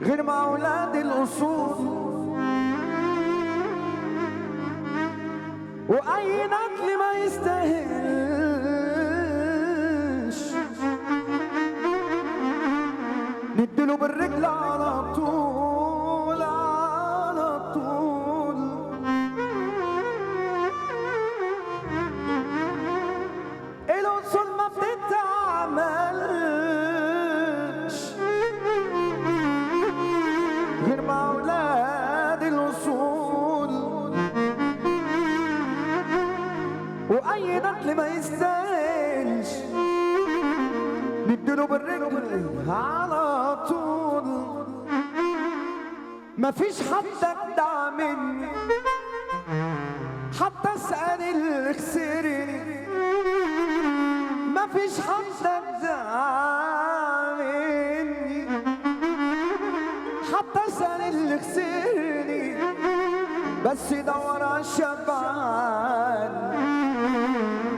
غير مع اولاد الاصول، واي نقل ما يستاهلش نديله بالرجل على طول على طول. الاصول ما بتتعملش غير مع اولاد الاصول، واي نقل ما يستاهلش نديله بالرجل على طول. مفيش حد اجدع مني حتى اسال اللي خسرني، مفيش حد اجدع مني حتى اسال اللي خسرني، بس يدور على الشبعان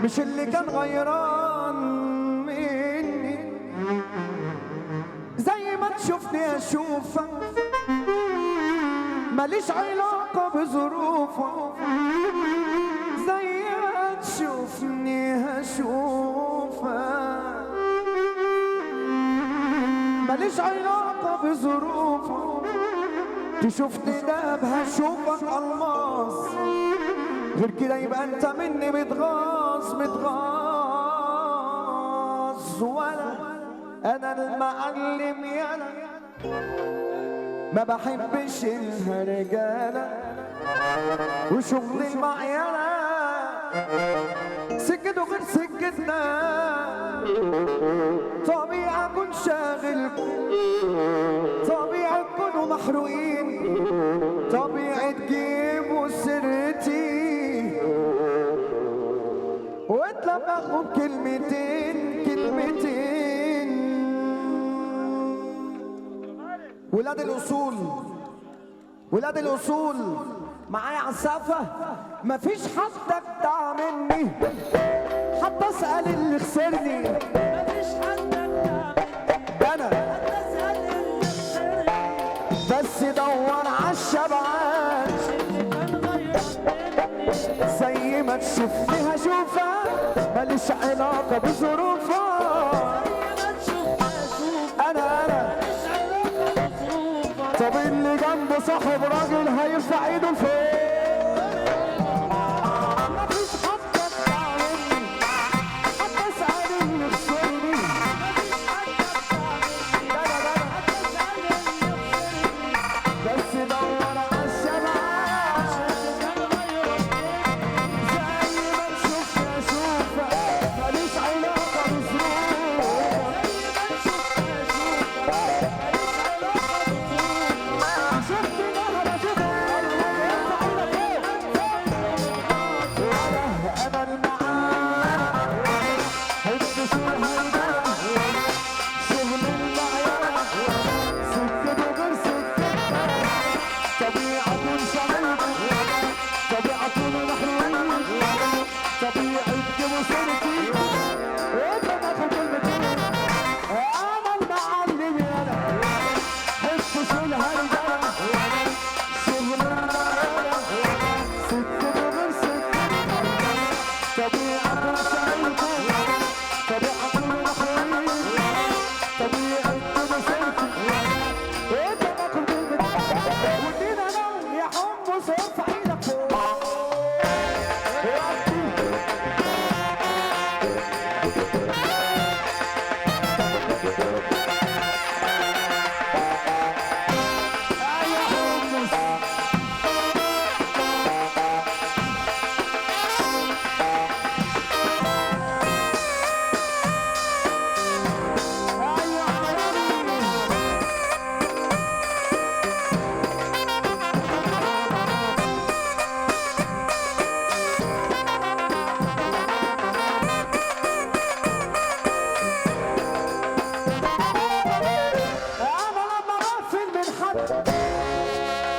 مش اللي كان غيران مني. زي ما تشوفني اشوفك ماليش علاقة بظروفك، زي ما تشوفني هشوفك ماليش علاقة بظروفك. تشوفني دهب هشوفك الماس، غير كده يبقى انت مني متغاظ متغاظ. ولا انا المعلم يالا ما بحبش الهرجالة وشغل المعيالة، سكته غير سكتنا طبيعي اكون شاغلكم، طبيعي تكونوا محروقين، طبيعي تجيبوا سيرتي واتلبخوا بكلمتين كلمتين. ولاد الاصول ولاد الاصول معايا عسافة، مفيش حد اجدع مني حتى اسال اللي خسرني، مفيش حد اجدع انا حتى اسال اللي خسرني، بس دور عالشبعان اللي كان غيران مني. زي ما تشوفني هشوفك ماليش علاقة بظروفك. انا طب اللي جنبه صاحب راجل هيرفع ايده لفوق. مفيش حد اجدع مني حتى اسال اللي خسرني، بس دور عالشبعان زي ما تشوفني اشوفك ماليش علاقة بظروفك. شفتني نهر اشوفك انا المعاك حب شو الهيبة شغل المعيار سكته غير سكتنا طبيعة شغلتي طبيعة محروقين طبيعة تجيبوا سيرتي وانت تاخد كلمتين. انا المعلم يالا حب شو الهيبة شغل المعيار سكته غير سكتنا طبيعة شغلتي طبيعة محروقين طبيعة تجيبوا سيرتي وانت تاخد كلمتين. ودينا لو يا حمص ارفع ايدك فوق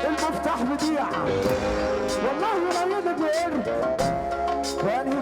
المفتاح بضيع والله لا يدك وقرب وانهي